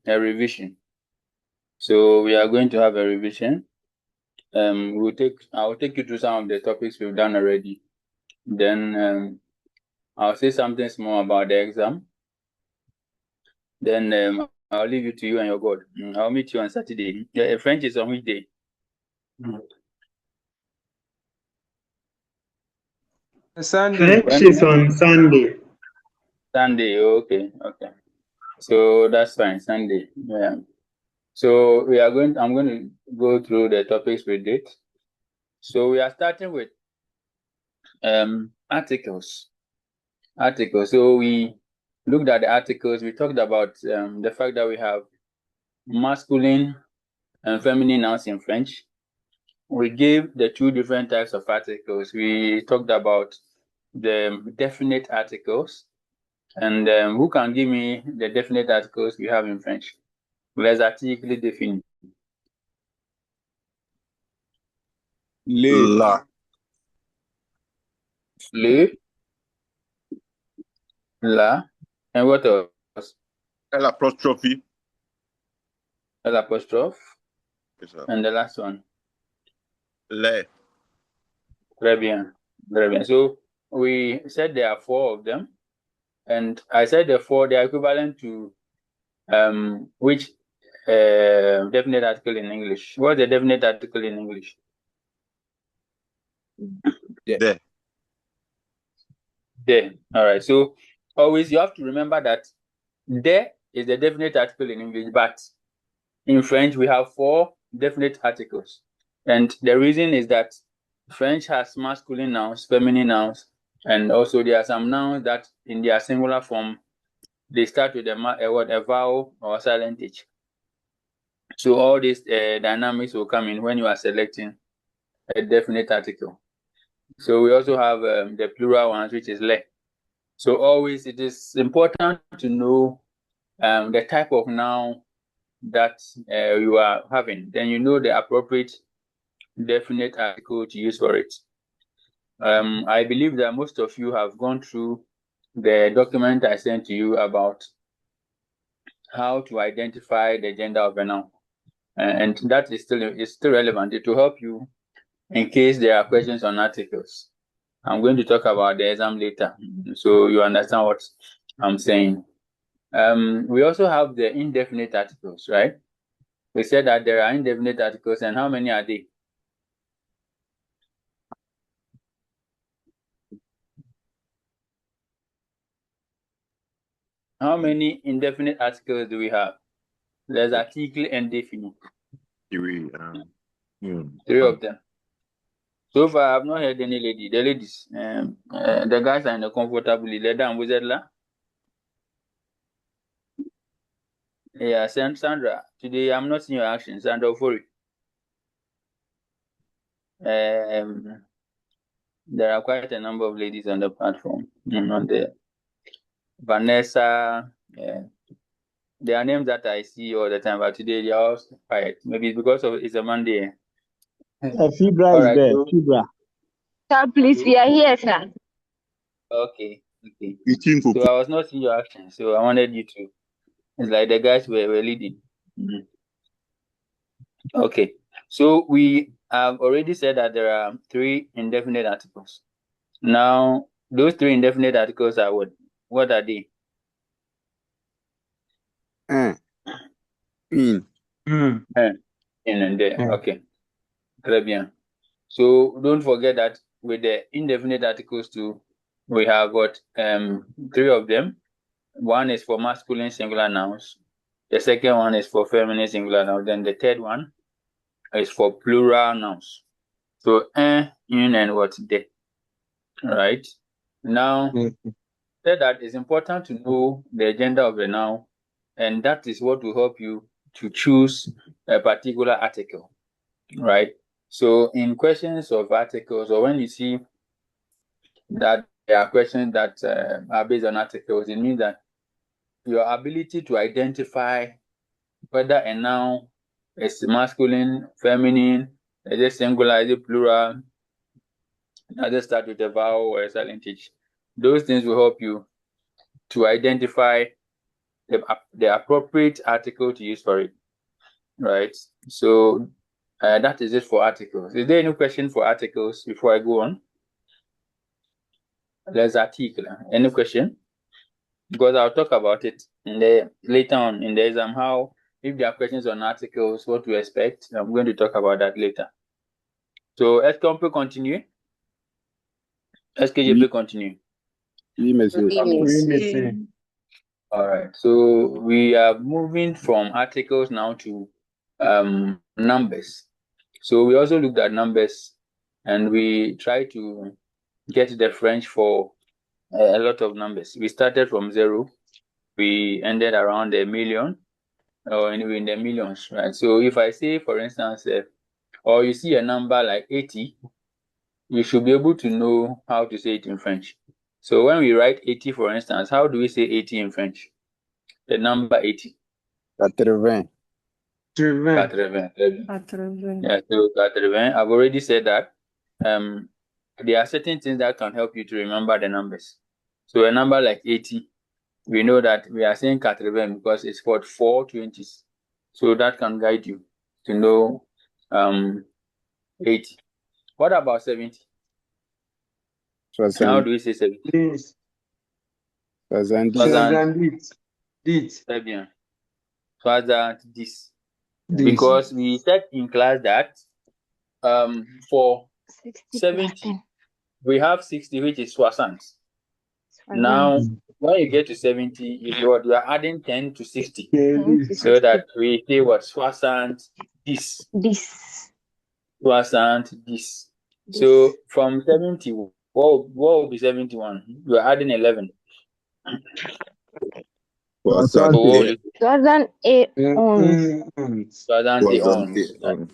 a revision. So we are going to have a revision. I'll take you through some of the topics we've done already. Then I'll say something small about the exam. Then I'll leave it to you and your God. I'll meet you on Saturday. French is on which day? Sunday. French is on Sunday. Sunday. Okay. So that's fine. Sunday. Yeah. So I'm going to go through the topics we did. So we are starting with articles. So we looked at the articles. We talked about the fact that we have masculine and feminine nouns in French. We gave the two different types of articles. We talked about the definite articles. And who can give me the definite articles we have in French? Les articles définis. La. Le, la, and what else? L'apostrophe. L'apostrophe. Yes, sir. And the last one. Le. Très bien. So we said there are 4 of them. And I said the 4, they are equivalent to which definite article in English? What's the definite article in English? De. There. All right. So always you have to remember that there is the definite article in English, but in French we have 4 definite articles. And the reason is that French has masculine nouns, feminine nouns, and also there are some nouns that in their singular form they start with a vowel or a silent H. So all these dynamics will come in when you are selecting a definite article. So we also have the plural ones, which is le. So always it is important to know the type of noun that you are having. Then you know the appropriate definite article to use for it. I believe that most of you have gone through the document I sent to you about how to identify the gender of a noun. And that is still relevant. It will help you in case there are questions on articles. I'm going to talk about the exam later, so you understand what I'm saying. We also have the indefinite articles, right? We said that there are indefinite articles, and how many are they? How many indefinite articles do we have? Les articles indéfinis. 3. 3 of them. So far, I have not heard any lady. The ladies, the guys are in a comfortable. Les dames, vous êtes là? Yeah, Sandra. Today, I'm not seeing your action. Sandra Ofori. There are quite a number of ladies on the platform. On the Vanessa. There are names that I see all the time, but today they are all quiet. Maybe it's because it's a Monday. Fibra is there. Fibra. Sir, please, we are here, sir. Okay. So I was not seeing your action, so I wanted you to. It's like the guys were leading. Okay. So we have already said that there are 3 indefinite articles. Now, those 3 indefinite articles are what? What are they? In And there. Okay. Très bien. So don't forget that with the indefinite articles too, we have got 3 of them. One is for masculine singular nouns. The second one is for feminine singular nouns. Then the third one is for plural nouns. So in and what de. Right. Now, said that it's important to know the gender of the noun, and that is what will help you to choose a particular article. Right. So in questions of articles, or when you see that there are questions that are based on articles, it means that your ability to identify whether a noun is masculine, feminine, is it singular, is it plural, does it start with a vowel or a silent H? Those things will help you to identify the appropriate article to use for it, right? So that is it for articles. Is there any question for articles before I go on? Les articles. Any question? Because I'll talk about it later on in the exam. How, if there are questions on articles, what to expect. I'm going to talk about that later. So, est-ce qu'on peut continuer? Est-ce que je peux continuer? Oui, monsieur. All right. So we are moving from articles now to numbers. So we also looked at numbers, and we try to get the French for a lot of numbers. We started from 0. We ended around a million, or in the millions, right? So if I say, for instance, or you see a number like 80, you should be able to know how to say it in French. So when we write 80, for instance, how do we say 80 in French? The number 80. 80. 80. Yeah, so 80. I've already said that. There are certain things that can help you to remember the numbers. So a number like 80, we know that we are saying 80 because it's got 4 20s. So that can guide you to know 80. What about 70? How do we say 70? 70. Très bien. 70. Because we said in class that for 70, we have 60, which is 60. Now, when you get to 70, you are adding 10 to 60. So that we say what? 60 this. 60 this. So from 70, what will be 71? You are adding 11. Soixante. So what will you say? 71.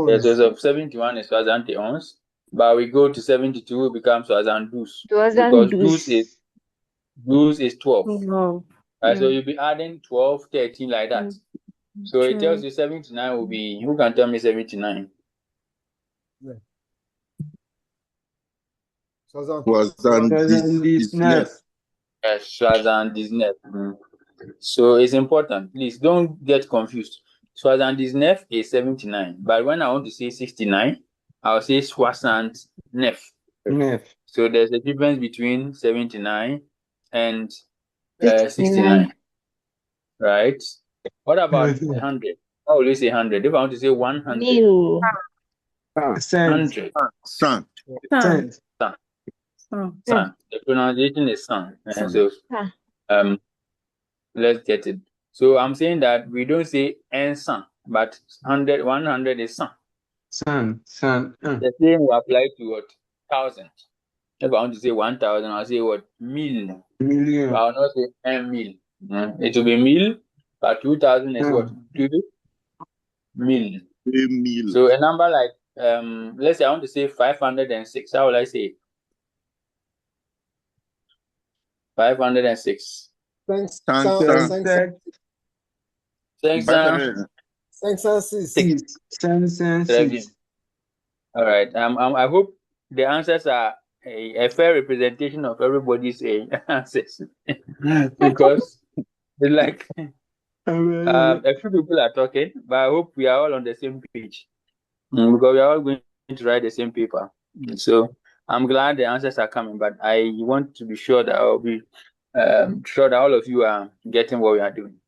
Yeah, so 71 is 71, but we go to 72, it becomes 72. Because 12 is 12. Right, so you'll be adding 12, 13 like that. So it tells you 79 will be, who can tell me 79? 79. Yes, 79. So it's important. Please don't get confused. 79 is 79. But when I want to say 69, I'll say 69. So there's a difference between 79 and 69. Right? What about 100? How will you say 100? If I want to say 100. 100. Cent. The pronunciation is san. So let's get it. So I'm saying that we don't say un san, but 100 is san. The same will apply to what? 1,000. If I want to say 1,000, I'll say what? Mille. But I'll not say un mille. It will be mille, but 2,000 is what? 2 mille. So a number like let's say I want to say 506. How will I say it? 506. 506. All right. I hope the answers are a fair representation of everybody's answers. Because it's like a few people are talking, but I hope we are all on the same page. Because we are all going to write the same paper. So I'm glad the answers are coming, but I want to be sure that I'll be sure that all of you are getting what we are doing.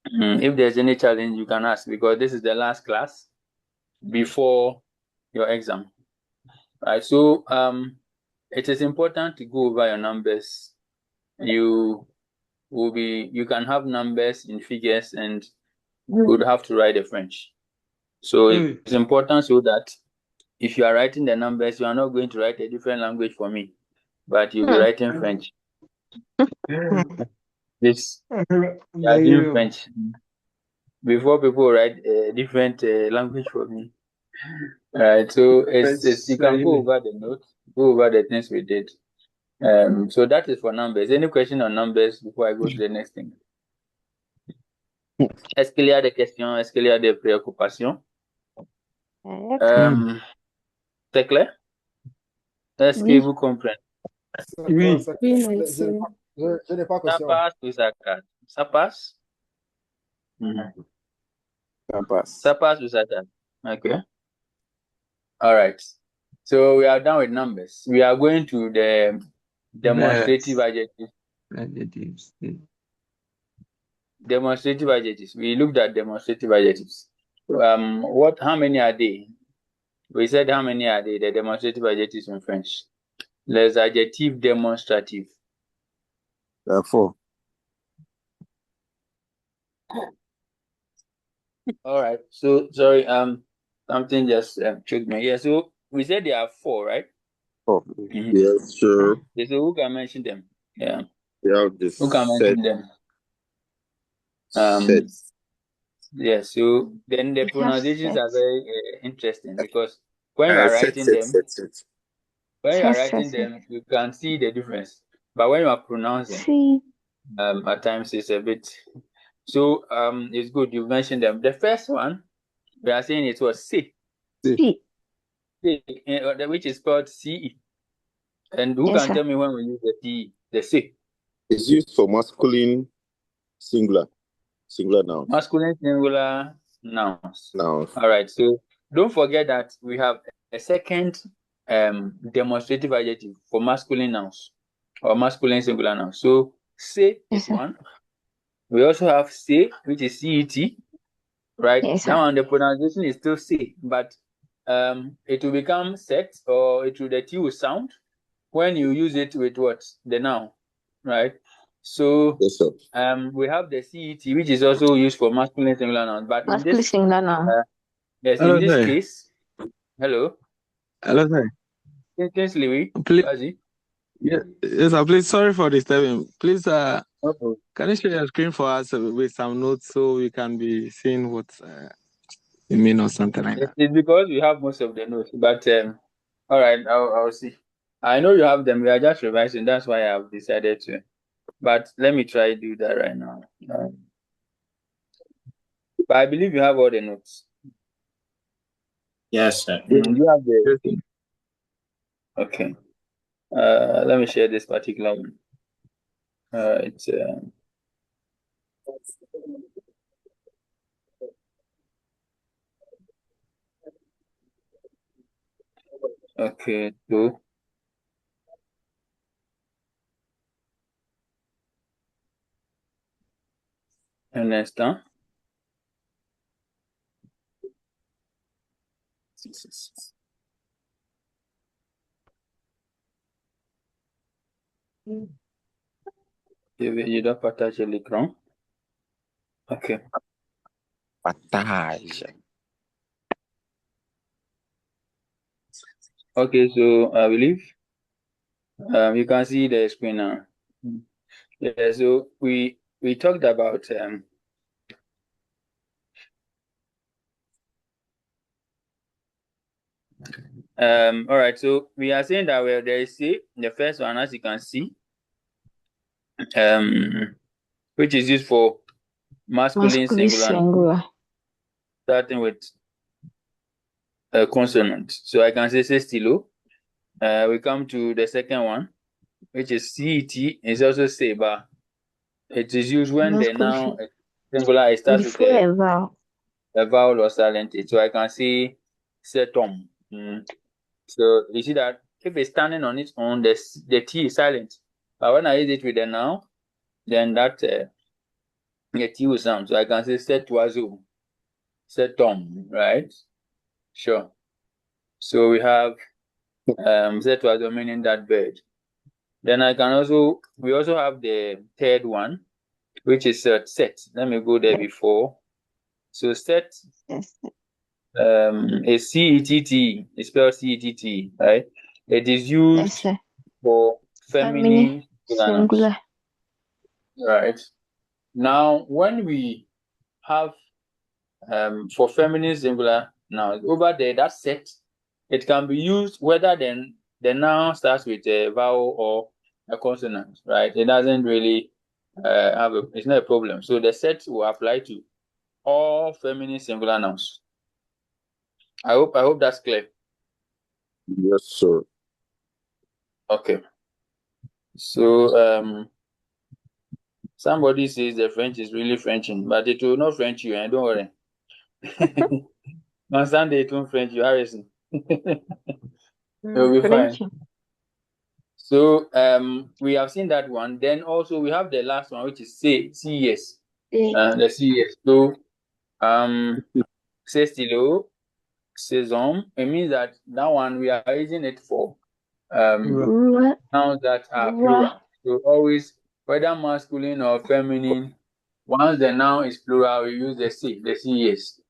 If there's any challenge, you can ask, because this is the last class before your exam. Right. So it is important to go over your numbers. You can have numbers in figures, and you would have to write the French. So it's important so that if you are writing the numbers, you are not going to write a different language for me, but you'll be writing French. This you are doing French before people write a different language for me. All right, so it's you can go over the notes, go over the things we did. So that is for numbers. Any question on numbers before I go to the next thing? Est-ce qu'il y a des questions? Est-ce qu'il y a des préoccupations? C'est clair? Est-ce que vous comprenez? Oui, monsieur. Tapas usakat. Sapas? Tapas. Tapas usakat. Okay. All right. So we are done with numbers. We are going to the demonstrative adjectives. Adjectives. Demonstrative adjectives. We looked at demonstrative adjectives. How many are they? We said how many are they? The demonstrative adjectives in French. Les adjectifs démonstratifs. 4. All right. So sorry. Something just tricked me. Yeah. So we said there are 4, right? 4. Mhm. Yes, sure. So who can mention them? Yeah. We have the Who can mention them? set. Yeah. So then the We have pronunciations are set. very interesting because when you are writing them, Set. you can see the difference. But when you are pronouncing, See. at times it's a bit. So it's good you mentioned them. The first one we are saying it was C. See. Which is spelled CE. And who Yes, can sir. tell me when we use the CE, the C? It's used for masculine singular nouns. Masculine singular nouns. Nouns. All right. So don't forget that we have a second demonstrative adjective for masculine nouns or masculine singular nouns. So say Yes, is sir. one. We also have say, which is CET, right? Yes, sir. That one the pronunciation is still say, but it will become set or the T will sound when you use it with what? The noun, right? So Yes, sir. we have the CET, which is also used for masculine singular nouns, but in Masculine this singular noun. yes, in Hello, this sir. case, hello, Hello, sir. Kingsley, Please, Kazi. yes, sir. Please, sorry for disturbing. Please, Okay. can you share your screen for us with some notes so we can be seeing what you mean or something like that? It's because we have most of the notes, but all right, I'll see. I know you have them. We are just revising. That's why I've decided to. But let me try do that right now. But I believe you have all the notes. Yes, sir. You have the Yes, okay. Let me share this particular one. It's okay. So un instant. Je dois partager l'écran. Okay. Partage. Okay, so I believe you can see the screen now. Yeah, so we talked about all right, so we are saying that where there is C, the first one, as you can see, which is used for masculine singular noun, starting with a consonant. So I can say stilo. We come to the second one, which is CET, is also say, but it is used when the noun singular it starts with Before a vowel. a vowel or silent T. So I can say setom. So you see that if it's standing on its own, the T is silent. But when I use it with the noun, then that the T will sound. So I can say setuazo, setom, right? Sure. So we have setuazo meaning that bird. Then we also have the third one, which is set. Let me go there before. So set Yes. is CETT. It's spelled CETT, right? It is used Yes, sir. for Feminine feminine pronouns, singular. right? Now, when we have for feminine singular nouns over there, that set, it can be used whether then the noun starts with a vowel or a consonant, right? It doesn't really it's not a problem. So the set will apply to all feminine singular nouns. I hope that's clear. Yes, sir. Okay. So Somebody says the French is really Frenching, but it will not French you, and don't worry. On Sunday it won't French you, Harrison. You'll be fine. So we have seen that one. Then also we have the last one, which is CES. The CES. So c'est stylo, saison. It means that one we are using it for nouns that are plural. So always, whether masculine or feminine, once the noun is plural, we use the CES,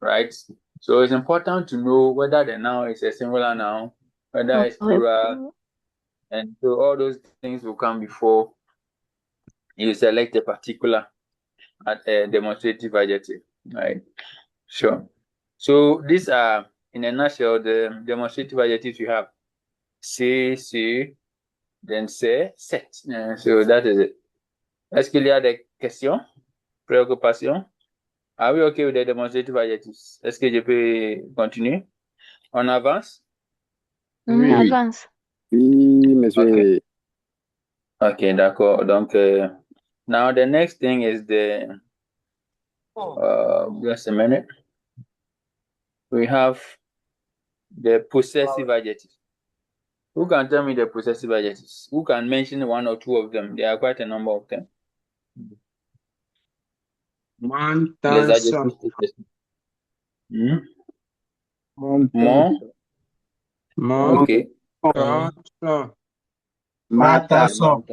right? So it's important to know whether the noun is a singular noun, whether it's plural, and so all those things will come before you select a particular demonstrative adjective, right? Sure. So these are, in a nutshell, the demonstrative adjectives you have. C'est, then c'est, set. So that is it. Est-ce qu'il y a des questions, préoccupations? Are we okay with the demonstrative adjectives? Est-ce que je peux continuer? On avance? Oui. Avance. Oui, monsieur. Okay, d'accord. Donc, now the next thing is the, just a minute. We have the possessive adjectives. Who can tell me the possessive adjectives? Who can mention one or two of them? There are quite a number of them. Les adjectives possessive. More. Okay. Matasso.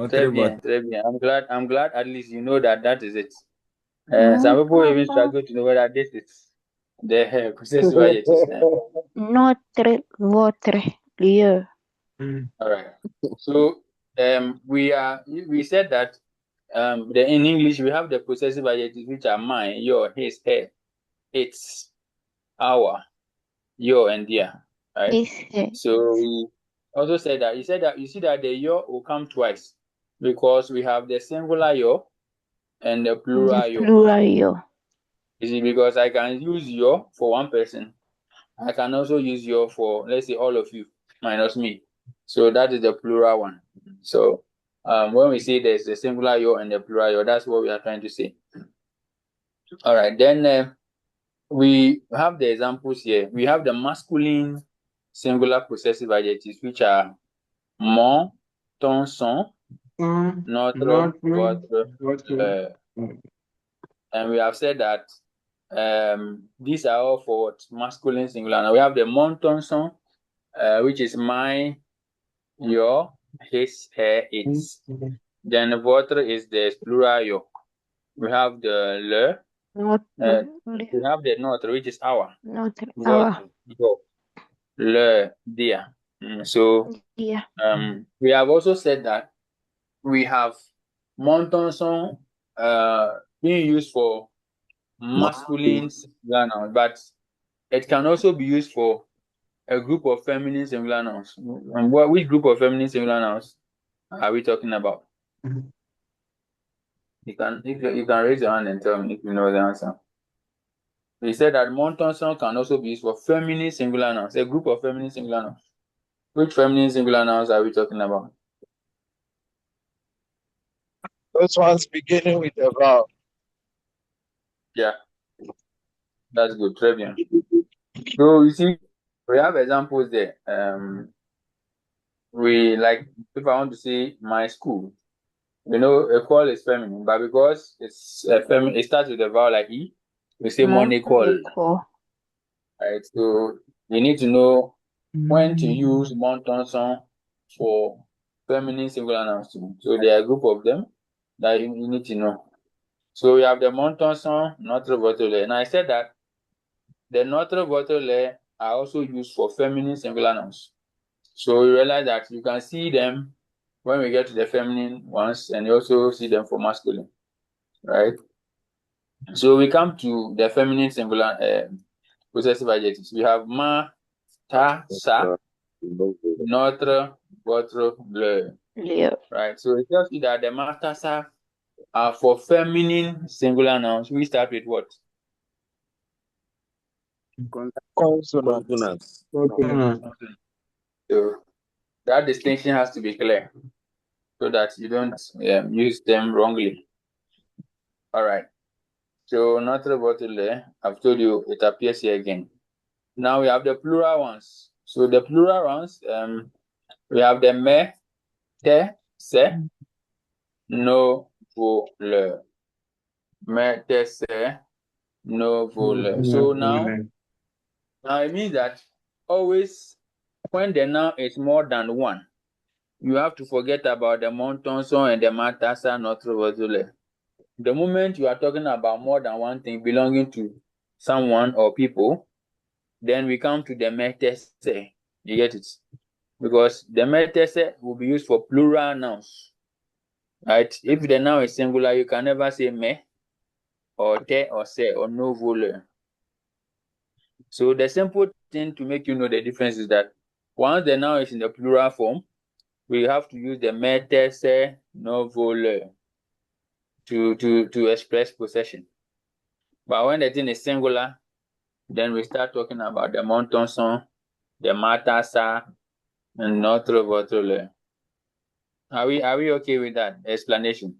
Très bien, très bien. I'm glad at least you know that is it. Some people even struggle to know whether this is the possessive adjectives. Notre, votre, lieu. All right. So we said that in English we have the possessive adjectives which are mine, your, his, her, its, our, your, and their. Right. So we also said that you see that the your will come twice because we have the singular your and the plural your. You see, because I can use your for one person. I can also use your for, let's say, all of you minus me. So that is the plural one. So when we say there's the singular your and the plural your, that's what we are trying to say. All right, then we have the examples here. We have the masculine singular possessive adjectives, which are mon, ton, son, notre, votre, and we have said that these are all for what? Masculine singular. Now we have the mon, ton, son, which is my, your, his, her, its. Then votre is the plural your. We have the le. We have the notre, which is our. Votre, your. Le, their. So we have also said that we have mon, ton, son being used for masculine singular nouns, but it can also be used for a group of feminine singular nouns. And which group of feminine singular nouns are we talking about? You can raise your hand and tell me if you know the answer. We said that mon, ton, son can also be used for feminine singular nouns, a group of feminine singular nouns. Which feminine singular nouns are we talking about? Those ones beginning with a vowel. Yeah, that's good. Très bien. So you see, we have examples there. We like, if I want to say my school, école is feminine, but because it's feminine, it starts with a vowel like E, we say mon école. Right, so you need to know when to use mon, ton, son for feminine singular nouns too. So there are a group of them that you need to know. So we have the mon, ton, son, notre, votre, le. And I said that the notre, votre, le are also used for feminine singular nouns. So you realize that you can see them when we get to the feminine ones, and you also see them for masculine, right? So we come to the feminine singular possessive adjectives. We have ma, ta, sa, notre, votre, le. Right. So it tells you that the ma, ta, sa are for feminine singular nouns. We start with what? Consonants. So that distinction has to be clear so that you don't use them wrongly. All right. So notre vote, I've told you it appears here again. Now we have the plural ones. So the plural ones, we have the me, te, se, no, vo, le. Me, te, se, no, vo, le. So now it means that always when the noun is more than one, you have to forget about the montonson and the matasa, notre vote. The moment you are talking about more than one thing belonging to someone or people, then we come to the metese. You get it? Because the metese will be used for plural nouns. Right? If the noun is singular, you can never say me or te or se or no vole. So the simple thing to make you know the difference is that once the noun is in the plural form, we have to use the metese no vole to express possession. But when the thing is singular, then we start talking about the montonson, the matasa, and notre votre. Are we okay with that explanation?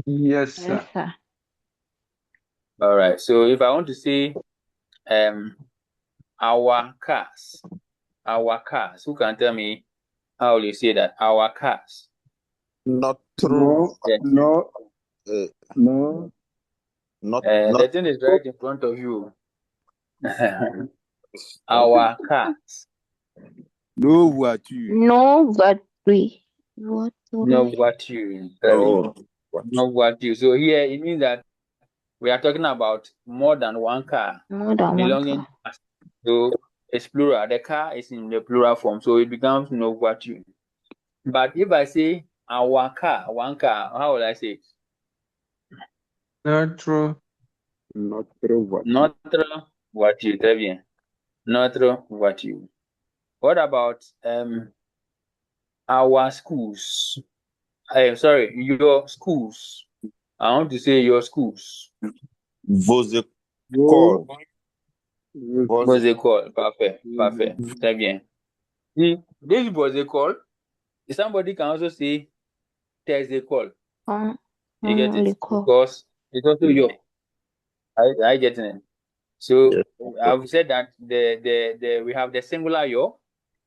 Yes, sir. Yes, sir. All right. So if I want to say our cars, who can tell me how you say that? Our cars. Not No, true. Yes. no, Uh, no. not The thing is right in front of you. Our cars. no voiture. No battery. What No will what you. Oh, No what you. So here it means that we are talking about more than one car more than one belonging car? to us. So it's plural. The car is in the plural form, so it becomes no what you. But if I say our car, one car, how will I say it? Not true. notre voiture. Notre voiture, très bien. Notre voiture. What about our schools? Sorry, your schools. I want to say your schools. Vos écoles. Vos, Vos écoles. Parfait, parfait. Très bien. See, this vos écoles, somebody can also say tes écoles. You get it? L'école. Because it's also your. I get it. So Yes. I've said that the we have the singular your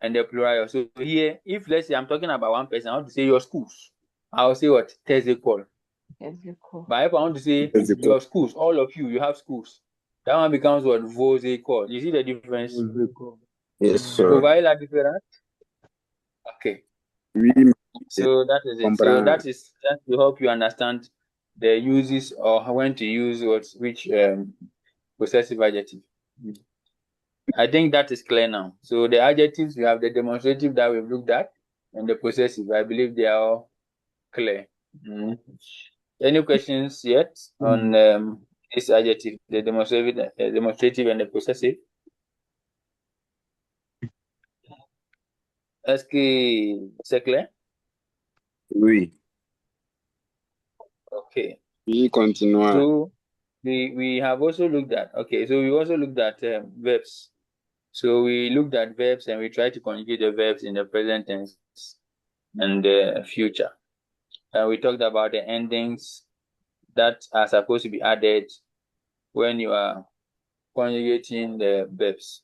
and the plural your. So here, if let's say I'm talking about one person, I want to say your schools. I'll say what? Tes écoles. L'école. But if I want to say Tes écoles. your schools, all of you have schools. That one becomes what? Vos écoles. You see the difference? Yes, Vous sir. voyez la différence? Okay. Oui, So that is it. So that is just to help you understand the uses or when to use which possessive adjective. I think that is clear now. So the adjectives, we have the demonstrative that we've looked at, and the possessive. I believe they are all clear. Any questions yet on this adjective, the demonstrative and the possessive? Est-ce que c'est clair? Oui. Okay. Oui, continuons. So we have also looked at, so we also looked at verbs. So we looked at verbs and we tried to conjugate the verbs in the present tense and the future. We talked about the endings that are supposed to be added when you are conjugating the verbs.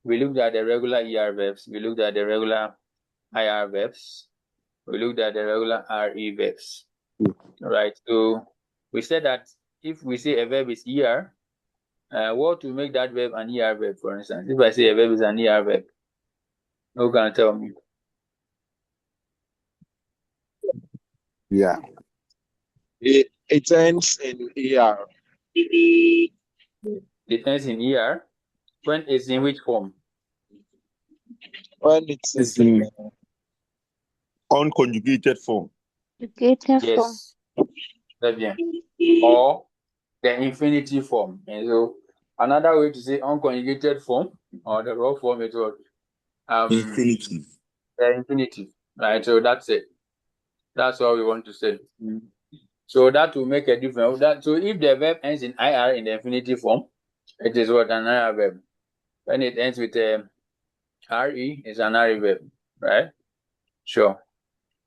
We looked at the regular ER verbs. We looked at the regular IR verbs. We looked at the regular RE verbs. Right. So we said that if we say a verb is ER, what will make that verb an ER verb, for instance? If I say a verb is an ER verb, who can tell me? Yeah. It ends in ER. It ends in ER. When it's in which form? When it's in unconjugated form. Educated form. Yes. Très bien. Or the infinitive form. And so another way to say unconjugated form or the raw form is what? Infinitive. The infinitive. Right. So that's it. That's what we want to say. So that will make a difference. So if the verb ends in IR in the infinitive form, it is what? An IR verb. When it ends with RE is an RE verb, right? Sure.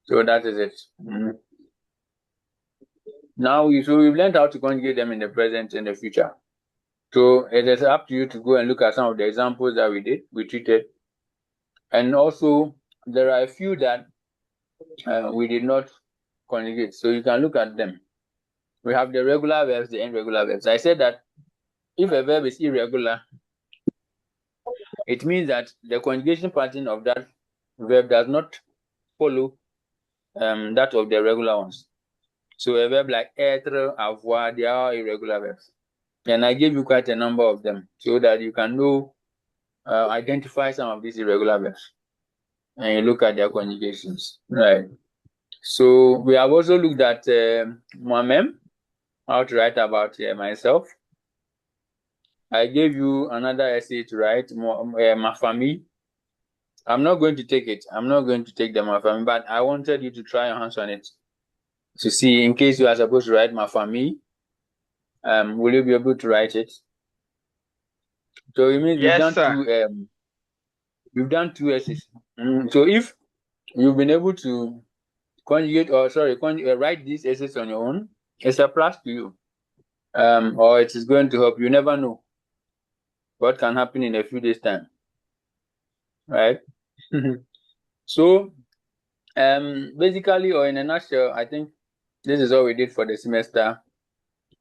So that is it. Now, we've learned how to conjugate them in the present and the future. So it is up to you to go and look at some of the examples that we treated. And also, there are a few that we did not conjugate. So you can look at them. We have the regular verbs, the irregular verbs. I said that if a verb is irregular, it means that the conjugation pattern of that verb does not follow that of the regular ones. So a verb like être, avoir, they are irregular verbs. And I gave you quite a number of them so that you can know, identify some of these irregular verbs and you look at their conjugations. Right. So we have also looked at moi-même, how to write about myself. I gave you another essay to write, ma famille. I'm not going to take it. I'm not going to take the ma famille, but I wanted you to try your hands on it to see, in case you are supposed to write ma famille, will you be able to write it? So it means you've done two essays. So if you've been able to conjugate, write these essays on your own, it's a plus to you. Or it is going to help. You never know what can happen in a few days' time. Right? So, basically, or in a nutshell, I think this is all we did for the semester.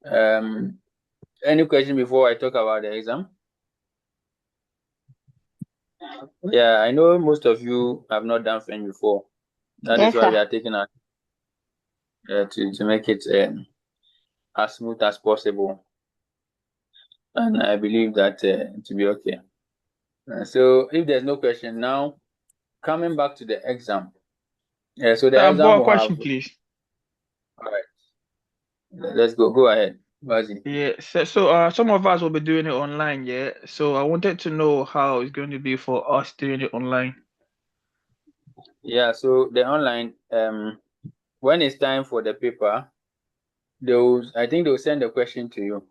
Any question before I talk about the exam? Yeah, I know most of you have not done French before. That is why we are taking our to make it as smooth as possible. And I believe that to be okay. So if there's no question now, coming back to the exam. So the exam will question, have. Please. All right. Let's go. Go ahead, Bazi. Yeah. So some of us will be doing it online. Yeah. So I wanted to know how it's going to be for us doing it online. Yeah. So the online, when it's time for the paper, I think they'll send a question to you.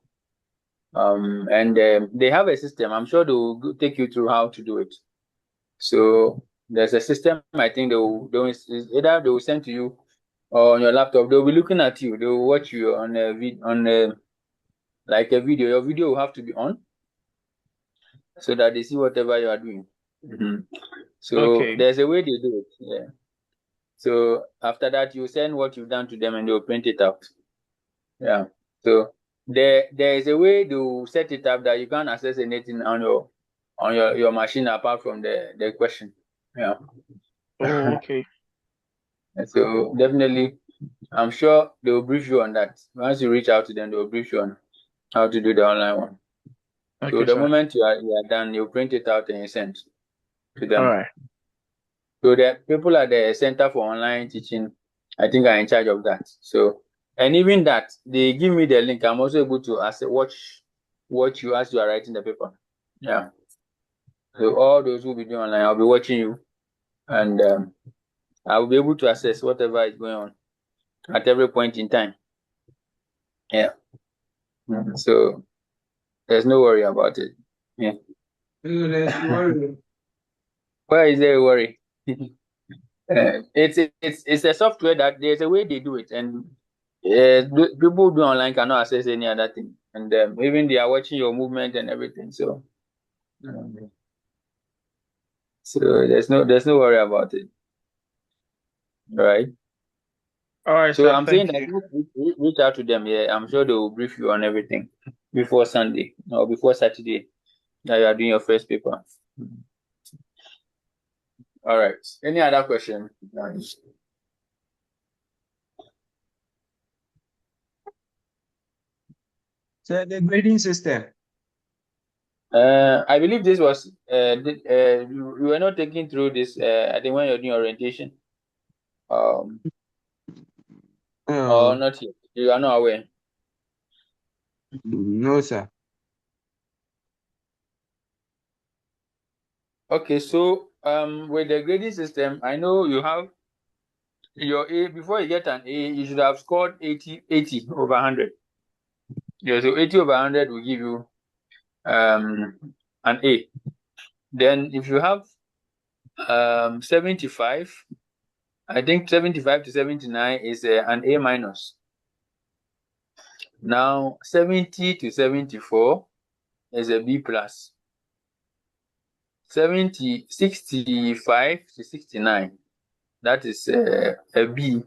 And they have a system. I'm sure they'll take you through how to do it. So there's a system. I think either they will send to you or on your laptop. They'll be looking at you. They will watch you on like a video. Your video will have to be on so that they see whatever you are doing. So there's a way they do it. Yeah. So after that, you send what you've done to them and they'll print it out. Yeah. So there is a way to set it up that you can't access anything on your machine apart from the question. Yeah. Oh, okay. So definitely, I'm sure they will brief you on that. Once you reach out to them, they will brief you on how to do the online one. Okay, so the sir. moment you are done, you print it out and you send to them. All right. So the people at the Center for Online Teaching, I think, are in charge of that. So, and even that, they give me the link. I'm also able to watch you as you are writing the paper. Yeah. So all those who will be doing online, I'll be watching you, and I will be able to assess whatever is going on at every point in time. Yeah. So there's no worry about it. Yeah. Why is there a worry? It's a software that there's a way they do it, and people who do online cannot access any other thing, and even they are watching your movement and everything. So, so there's no worry about it. Right. All right, So sir. I'm saying Thank you. that reach out to them. Yeah, I'm sure they will brief you on everything before Sunday or before Saturday that you are doing your first paper. All right. Any other question? So the grading system. I believe this was we were not taking through this. I think when you're doing orientation. Or not yet. You are not aware. No, sir. Okay, so with the grading system, I know you have your A. Before you get an A, you should have scored 80 over 100. Yeah, so 80 over 100 will give you an A. Then if you have 75. I think 75 to 79 is an A minus. Now 70 to 74 is a B plus. 65 to 69, that is a B.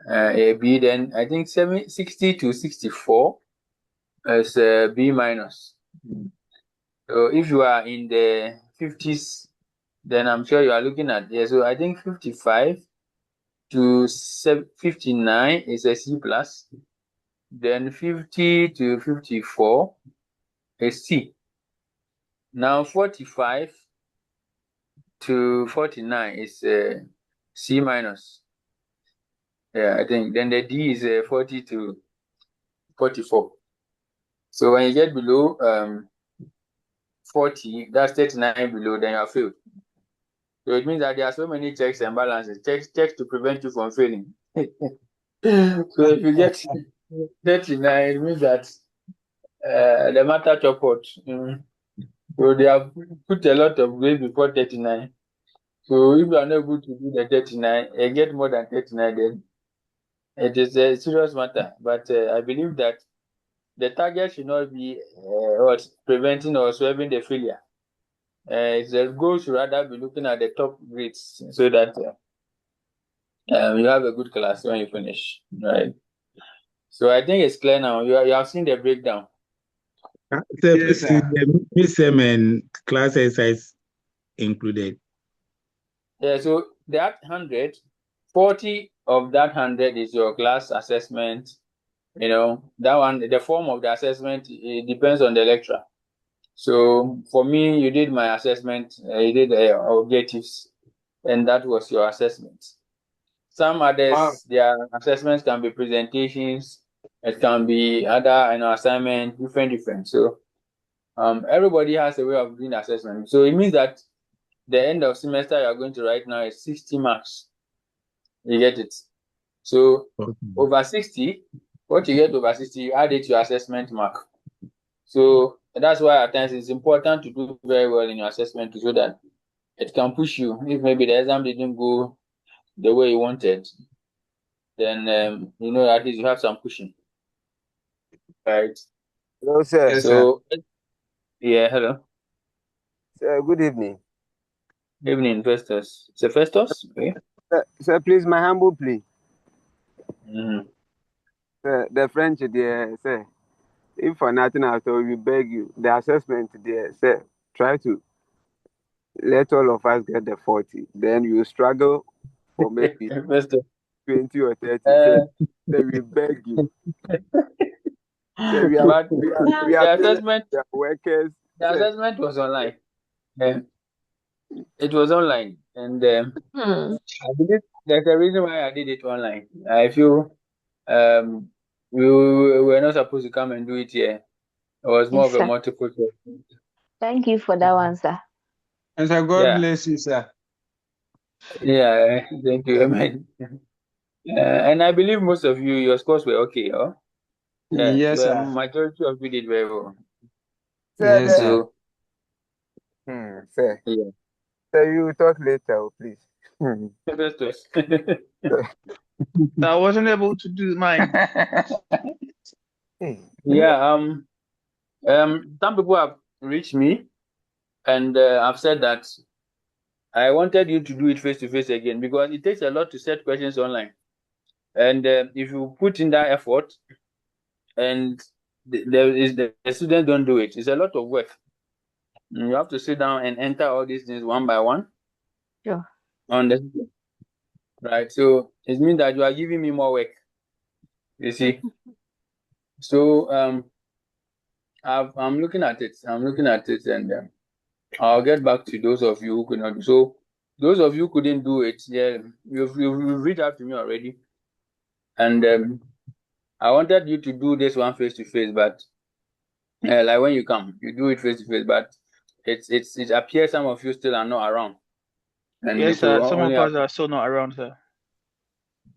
A B. Then I think 60 to 64 is a B minus. So if you are in the 50s, then I'm sure you are looking at, yeah, so I think 55 to 59 is a C plus. Then 50 to 54 is C. Now 45 to 49 is C minus. Yeah, I think. Then the D is 40 to 44. So when you get below 40, that's 39 below, then you are failed. So it means that there are so many checks and balances, checks to prevent you from failing. So if you get 39, it means that the matter chop hot. So they have put a lot of grade before 39. So if you are not able to do the 39 and get more than 39, then it is a serious matter. But I believe that the target should not be preventing or solving the failure. The goal should rather be looking at the top grades so that you have a good class when you finish, right? So I think it's clear now. You have seen the breakdown. Yes, sir. Midterm and class exercise included. Yeah, so that 100, 40 of that 100 is your class assessment. You know, that one, the form of the assessment, it depends on the lecturer. So for me, you did my assessment, you did objectives, and that was your assessment. Some others, their assessments can be presentations, it can be other assignment, different. So everybody has a way of doing assessment. So it means that the end of semester you are going to write now is 60 marks. You get it? So over 60, what you get over 60, you add it to your assessment mark. So that's why at times it's important to do very well in your assessment so that it can push you. If maybe the exam didn't go the way you wanted, then at least you have some pushing. Right. Hello, sir. Yes, So yeah, hello. Sir, good evening. Evening, Festus. It's a Festus? Okay. Sir, please, my humble plea. Mm-hmm. Sir, the French there, sir. If for nothing at all, we beg you, the assessment there, sir, try to let all of us get the 40. Then you struggle for maybe Festus. 20 or 30. Sir, we beg you. Sir, we are The assessment, we are workers. the assessment was online. It was online, and I believe there's a reason why I did it online. I feel we were not supposed to come and do it here. It was more Yes, of a sir. multiple choice. Thank you for that one, sir. And so God Yeah. bless you, sir. Yeah, thank you. Amen. And I believe most of you, your scores were okay, huh? Yeah, Yes, the sir. majority of you did very well. Sir, Yes, sir. So, sir. yeah. Sir, you will talk later, please. Festus. I wasn't able to do mine. Yeah, some people have reached me and I've said that I wanted you to do it face to face again because it takes a lot to set questions online. And if you put in that effort and the students don't do it, it's a lot of work. You have to sit down and enter all these things one by one. Sure. On the right. So it means that you are giving me more work. You see. So I'm looking at it. And I'll get back to those of you who could not. So those of you who couldn't do it, yeah, you've reached out to me already, and I wanted you to do this one face to face, but like when you come, you do it face to face, but it appears some of you still are not around, and Yes, it will sir. Some only of have, us are still not around, sir.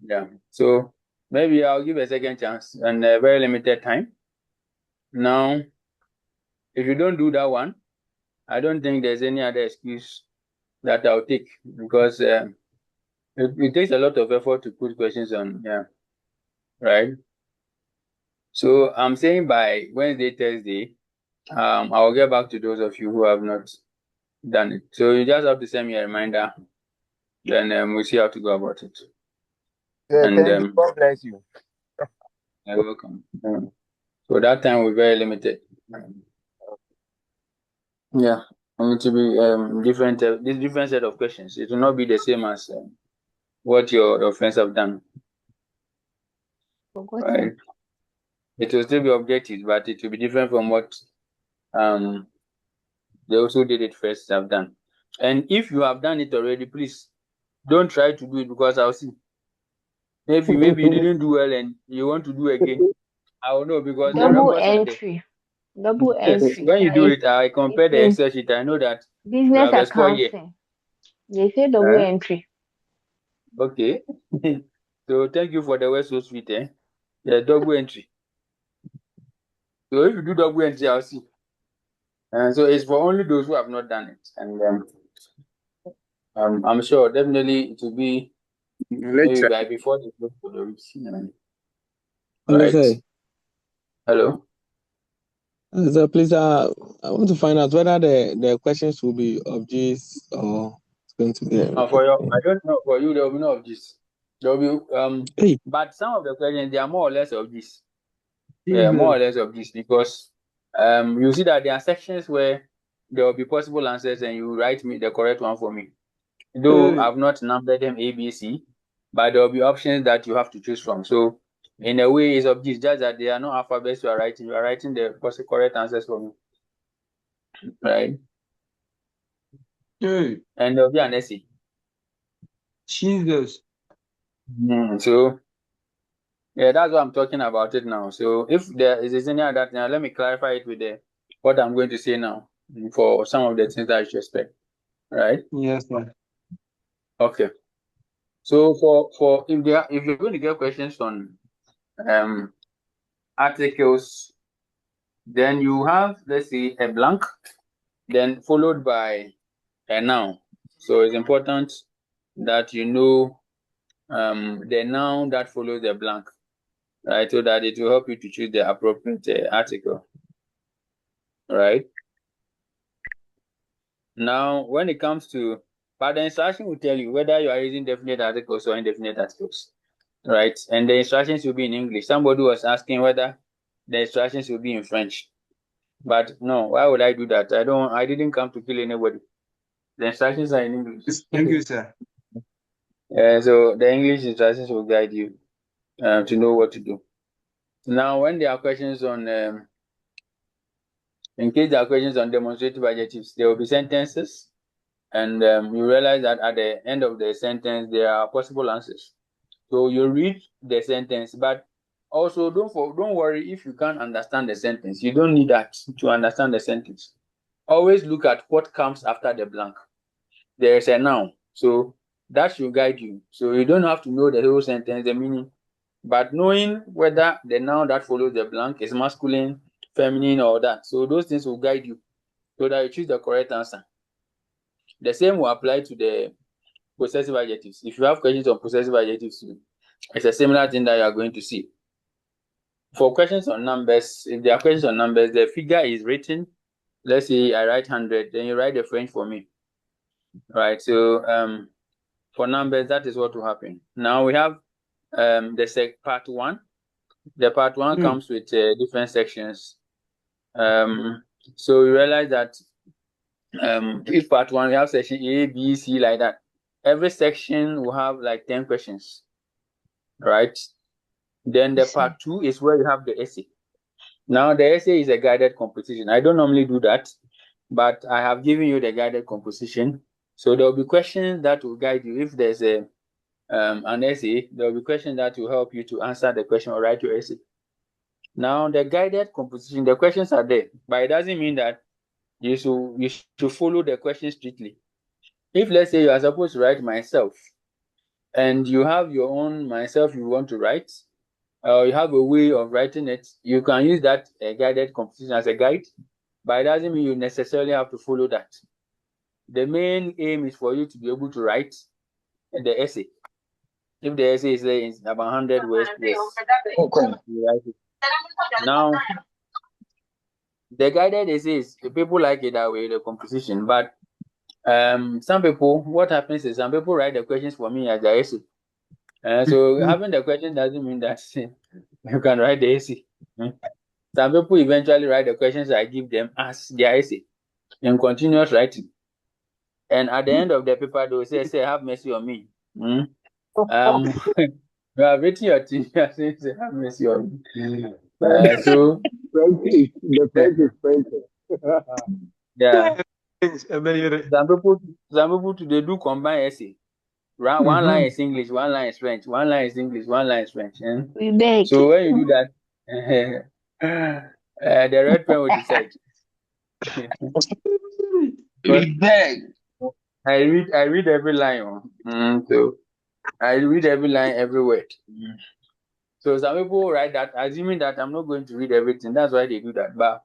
yeah. So maybe I'll give a second chance and a very limited time. Now, if you don't do that one, I don't think there's any other excuse that I'll take because it takes a lot of effort to put questions on, right? So I'm saying by Wednesday, Thursday, I'll get back to those of you who have not done it. So you just have to send me a reminder, then we'll see how to go about it. Yeah, And thank you. God bless you. you're welcome. So that time will be very limited. Yeah, and it will be different. This different set of questions. It will not be the same as what your friends have done, right? It will still be objective, but it will be different from what they also did it first have done. And if you have done it already, please don't try to do it because I'll see. Maybe you didn't do well and you want to do again. I will know because the Double records are there. entry. Double Yes, entry. when you Sir, do it, I compare the in Excel sheet. I know that you business have a score here. accounting. They say double Huh? entry. Okay. So thank you for the word so sweet, eh? Yeah, double entry. So if you do double entry, I'll see. And so it's for only those who have not done it. And I'm sure definitely it will be maybe by before the close for the week. Right? Hello. So please, I want to find out whether the questions will be of this or it's going to be. For you, I don't know. For you, there will be no of this. There will be Hey. but some of the questions they are more or less of this. Yeah, more or less of this because you see that there are sections where there will be possible answers and you write me the correct one for me. Though I've not numbered them A, B, C, but there will be options that you have to choose from. So in a way, it's of this, just that they are not alphabets you are writing. You are writing the correct answers for me, right? Hey, And there will be an essay. Jesus. So yeah, that's what I'm talking about it now. So if there is any other thing, let me clarify it with what I'm going to say now for some of the things that you should expect, right? Yes, sir. Okay. So for if you're going to get questions on articles, then you have, let's say, a blank, then followed by a noun. So it's important that you know the noun that follows the blank, right? So that it will help you to choose the appropriate article, right? Now, when it comes to, but the instruction will tell you whether you are using definite articles or indefinite articles, right? And the instructions will be in English. Somebody was asking whether the instructions will be in French. But no, why would I do that? I didn't come to kill anybody. The instructions are in English. Thank you, sir. So the English instructions will guide you to know what to do. Now, when there are questions on, in case there are questions on demonstrative adjectives, there will be sentences, and you realize that at the end of the sentence, there are possible answers. So you read the sentence, but also don't worry if you can't understand the sentence. You don't need that to understand the sentence. Always look at what comes after the blank. There is a noun, so that should guide you. So you don't have to know the whole sentence, the meaning, but knowing whether the noun that follows the blank is masculine, feminine, or that. So those things will guide you so that you choose the correct answer. The same will apply to the possessive adjectives. If you have questions on possessive adjectives, it's a similar thing that you are going to see. For questions on numbers, if there are questions on numbers, the figure is written. Let's say I write 100, then you write the French for me, right? So for numbers, that is what will happen. Now we have the part one. The part one comes with different sections. So you realize that if part one, we have section A, B, C, like that. Every section will have like 10 questions, right? Then the part two is where you have the essay. Now the essay is a guided composition. I don't normally do that, but I have given you the guided composition. So there will be questions that will guide you. If there's an essay, there will be questions that will help you to answer the question or write your essay. Now the guided composition, the questions are there, but it doesn't mean that you should follow the question strictly. If let's say you are supposed to write myself, and you have your own myself you want to write, or you have a way of writing it, you can use that guided composition as a guide, but it doesn't mean you necessarily have to follow that. the main aim is for you to be able to write the essay. If the essay is about 100 words, yes, Okay. you write it. Now, the guided essays, people like it that way, the composition. But some people, what happens is some people write the questions for me as the essay. So having the question doesn't mean that you can write the essay. Some people eventually write the questions I give them as their essay in continuous writing. And at the end of the paper, they will say, have mercy on me. You have written your thing, you are saying, say, have mercy on me. So, The French is French. yeah, Emeryere. some people today do combine essay. One line is English, one line is French, one line is English, one line is French. We beg. So when you do that, the red pen will decide. Because We beg. I read every line. So I read every line, every word. So some people write that, assuming that I'm not going to read everything. That's why they do that. But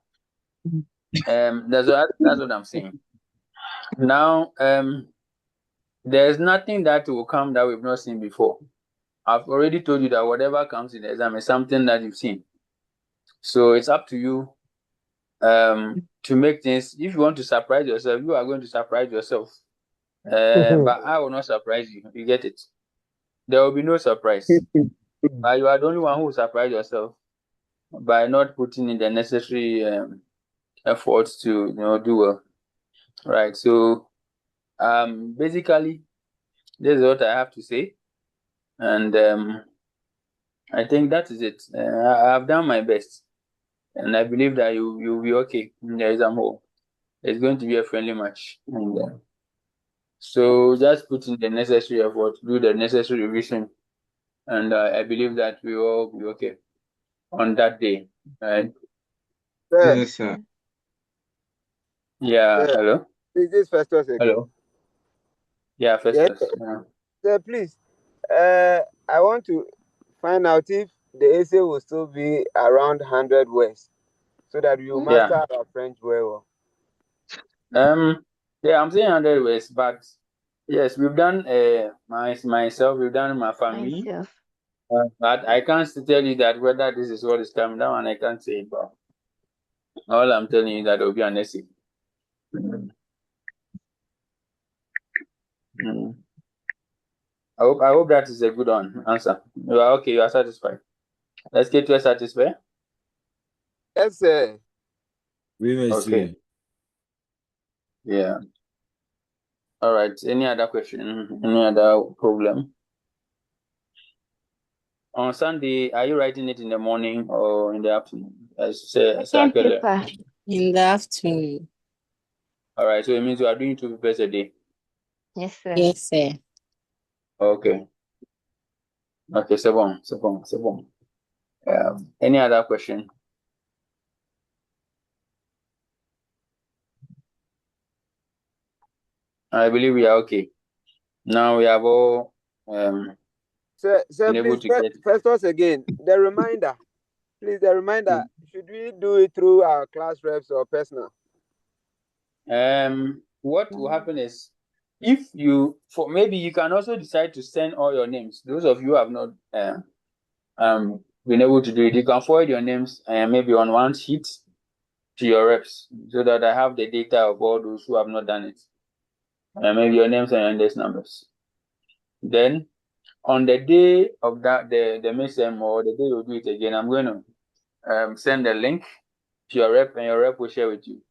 that's what I'm saying. Now, there's nothing that will come that we've not seen before. I've already told you that whatever comes in the exam is something that you've seen. So it's up to you to make things. If you want to surprise yourself, you are going to surprise yourself. But I will not surprise you. You get it? There will be no surprise. But you are the only one who will surprise yourself by not putting in the necessary efforts to do well. Right. So basically this is what I have to say. And I think that is it. I've done my best. And I believe that you'll be okay in the exam hall. It's going to be a friendly match. And so just put in the necessary effort, do the necessary revision. And I believe that we will all be okay on that day. Right? Sir, Yes, sir. Yeah. sir, Hello? is this Festus again? Hello? Yeah, Yes, Festus. Yeah. sir, please. I want to find out if the essay will still be around 100 words so that we will Yeah. master our French well. Yeah, I'm saying 100 words, but yes, we've done myself, we've done my family. Myself. But I can't tell you that whether this is what is coming down, and I can't say it. But all I'm telling you is that there will be an essay. Mm. I hope that is a good answer. You are okay, you are satisfied. Let's get to a satisfied. Yes, sir. We will Okay. see. Yeah. All right. Any other question? Any other problem? On Sunday, are you writing it in the morning or in the afternoon? As Second paper. In the afternoon. All right. So it means you are doing 2 papers a day. Yes, sir. Yes, sir. Okay. Okay. C'est bon. Any other question? I believe we are okay. Now we have all Sir, been able please, to get. Festus again. The reminder. Please, the reminder. Should we do it through our class reps or personal? What will happen is, if maybe you can also decide to send all your names. Those of you who have not been able to do it, you can forward your names maybe on one sheet to your reps, so that I have the data of all those who have not done it. Maybe your names and your index numbers. Then on the day of that, the midterm, or the day you do it again, I'm going to send a link to your rep, and your rep will share with you.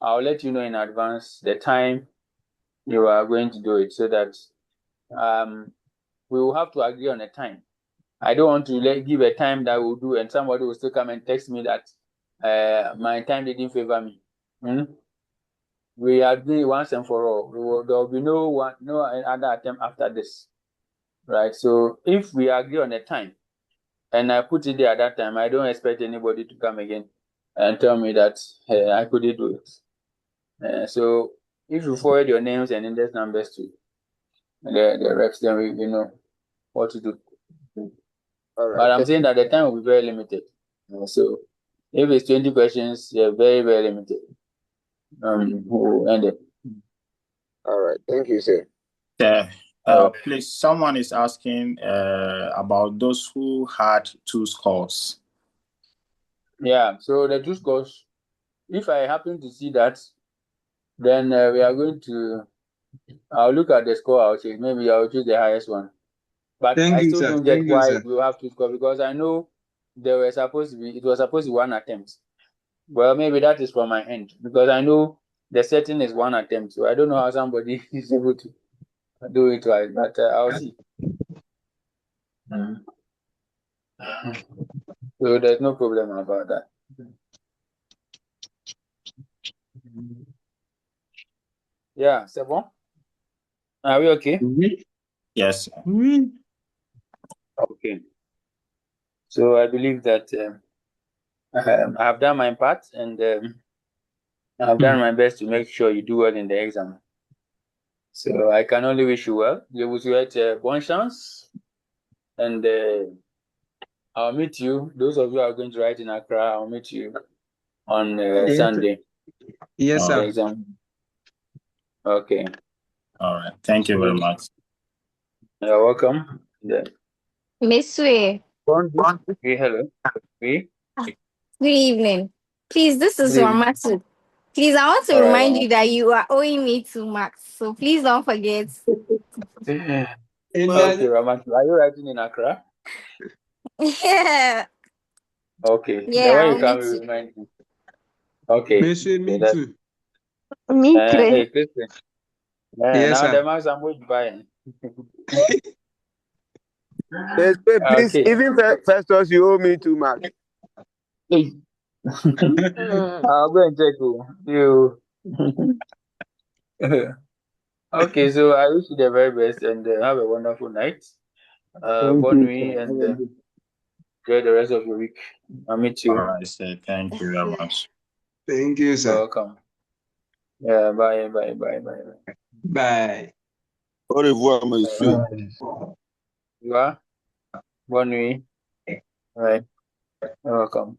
I'll let you know in advance the time you are going to do it, so that we will have to agree on a time. I don't want to give a time that we'll do, and somebody will still come and text me that my time didn't favor me. We agree once and for all. There will be no other attempt after this, right? So if we agree on a time, and I put it there at that time, I don't expect anybody to come again and tell me that I couldn't do it. So if you forward your names and index numbers to the reps, then we know what to do. All right. But I'm saying that the time will be very limited. So if it's 20 questions, very, very limited. We'll end it. All right. Thank you, sir. Yeah. Oh. Please, someone is asking about those who had 2 scores. Yeah, so the 2 scores, if I happen to see that, then we are going to, I'll look at the score, I'll say, maybe I'll choose the highest one. But Thank I you, still sir. don't get Thank you, why sir. we have 2 scores, because I know it was supposed to be 1 attempt. Well, maybe that is from my end, because I know the setting is 1 attempt, so I don't know how somebody is able to do it twice, but I'll see. So there's no problem about that. Yeah, c'est bon? Are we okay? Yes. Okay. So I believe that I have done my part, and I have done my best to make sure you do well in the exam. So I can only wish you well. Je vous souhaite bonne chance, and I'll meet you. Those of you who are going to write in Accra, I'll meet you on Yes, Sunday. yes, The sir. exam. Okay. All right. Thank you very much. You're welcome. Yeah. Miss Way. Hey, hello. Hey. Good evening. Please, this is Good evening. Ramatu. Please, I want to All right. remind you that you are owing me 2 marks. So please don't forget. Okay, In that, Ramatu. Are you writing in Accra? Yeah. Okay. Then Yeah, when I'll you come, meet you you. remind me. Okay. Monsieur, Okay. me That's too. Me too. hey, Christian. Yes, Now the sir. marks I'm going to buy. Yes, sir, please, Okay. even Festus, you owe me 2 marks. Hey. I'll go and check you. Okay, so I wish you the very best, and have a wonderful night. Thank Bonne you, nuit, sir. and enjoy the rest of your week. I'll meet you. All right, sir. Thank you very much. Thank you, You're sir. welcome. Yeah, bye, bye, bye, bye, bye. Bye. Au revoir, monsieur. You are? Bonne nuit. All right. You're welcome.